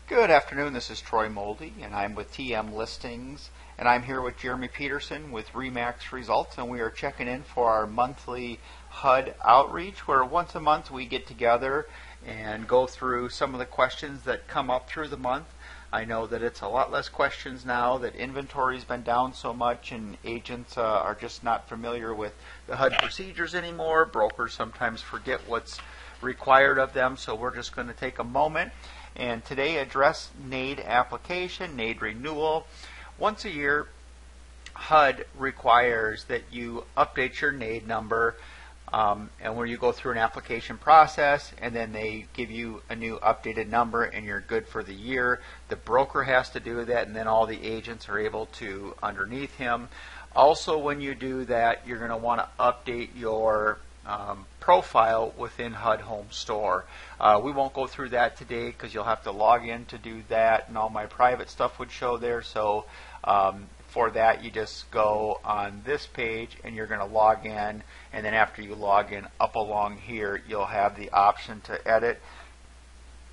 Good afternoon, this is Troy Moldy, and I'm with TM Listings, and I'm here with Jeremy Peterson with RE/MAX Results, and we are checking in for our monthly HUD outreach, where once a month we get together and go through some of the questions that come up through the month. I know that it's a lot less questions now, that inventory's been down so much and agents are just not familiar with the HUD procedures anymore. Brokers sometimes forget what's required of them, so we're just going to take a moment and today address NAID application, NAID renewal. Once a year, HUD requires that you update your NAID number, and where you go through an application process, and then they give you a new updated number, and you're good for the year. The broker has to do that, and then all the agents are able to underneath him. Also, when you do that, you're going to want to update your profile within HUD Home Store. We won't go through that today because you'll have to log in to do that, and all my private stuff would show there. So for that, you just go on this page and you're going to log in, and then after you log in, up along here you'll have the option to edit.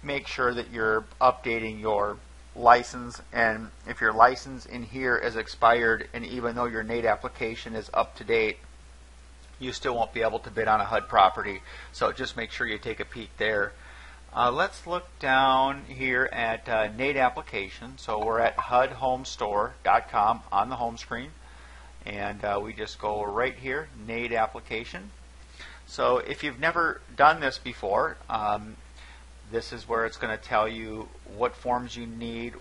Make sure that you're updating your license, and if your license in here is expired, and even though your NAID application is up to date, you still won't be able to bid on a HUD property. So just make sure you take a peek there. Let's look down here at NAID application. So we're at HUDHomestore.com on the home screen, and we just go right here, NAID application. So if you've never done this before, this is where it's going to tell you what forms you need,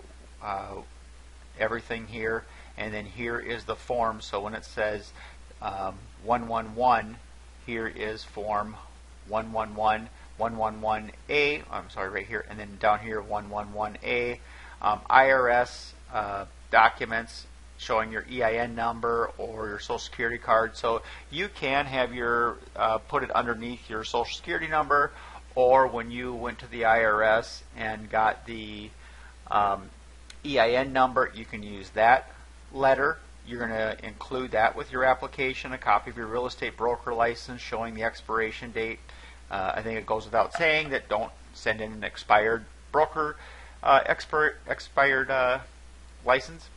everything here, and then here is the form. So when it says 111, here is form 111, 111A, I'm sorry, right here, and then down here 111A, IRS documents showing your EIN number or your Social Security card. So you can have your put it underneath your Social Security number, or when you went to the IRS and got the EIN number, you can use that letter. You're going to include that with your application, a copy of your real estate broker license showing the expiration date. I think it goes without saying that don't send in an expired broker expired license.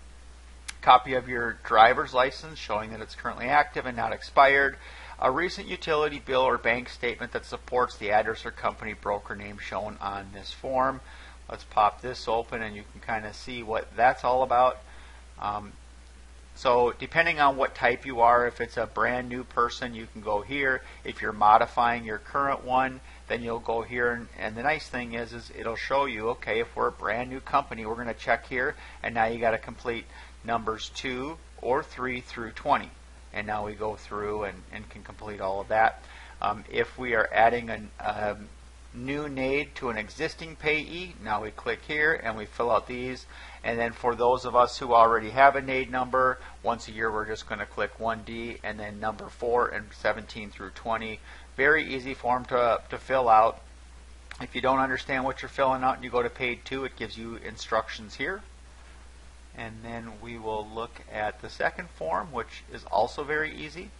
Copy of your driver's license showing that it's currently active and not expired. A recent utility bill or bank statement that supports the address or company broker name shown on this form. Let's pop this open and you can kind of see what that's all about. So depending on what type you are, if it's a brand new person, you can go here. If you're modifying your current one, then you'll go here. And the nice thing is it'll show you, okay, if we're a brand new company, we're going to check here. And now you got to complete numbers 2 or 3 through 20. And now we go through and can complete all of that. If we are adding a new NAID to an existing payee, now we click here and we fill out these. And then for those of us who already have a NAID number, once a year we're just going to click 1D and then number 4 and 17 through 20. Very easy form to fill out. If you don't understand what you're filling out and you go to page 2, it gives you instructions here. And then we will look at the second form, which is also very easy.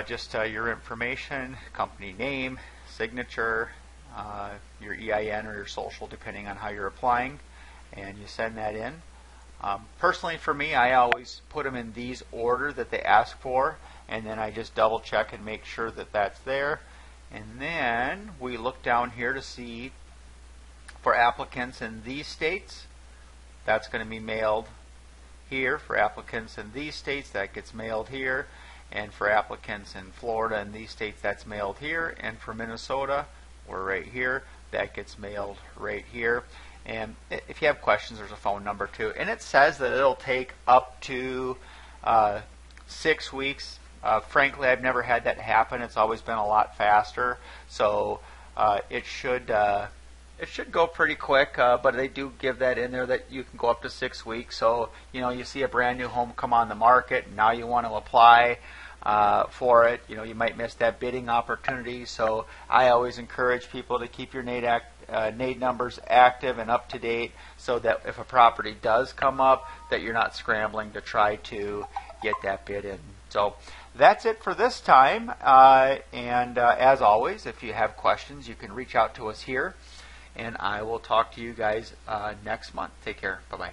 Just your information, company name, signature, your EIN or your social, depending on how you're applying, and you send that in. Personally, for me, I always put them in these order that they ask for, and then I just double check and make sure that that's there. And then we look down here to see for applicants in these states, that's going to be mailed here. For applicants in these states, that gets mailed here. And for applicants in Florida and these states, that's mailed here. And for Minnesota, we're right here, that gets mailed right here. And if you have questions, there's a phone number too. And it says that it'll take up to 6 weeks. Frankly, I've never had that happen. It's always been a lot faster. So it should go pretty quick, but they do give that in there that you can go up to 6 weeks. So, you know, you see a brand new home come on the market, and now you want to apply for it. You know, you might miss that bidding opportunity. So I always encourage people to keep your NAID numbers active and up to date, so that if a property does come up, that you're not scrambling to try to get that bid in. So that's it for this time. And as always, if you have questions, you can reach out to us here. and I will talk to you guys next month. Take care. Bye-bye.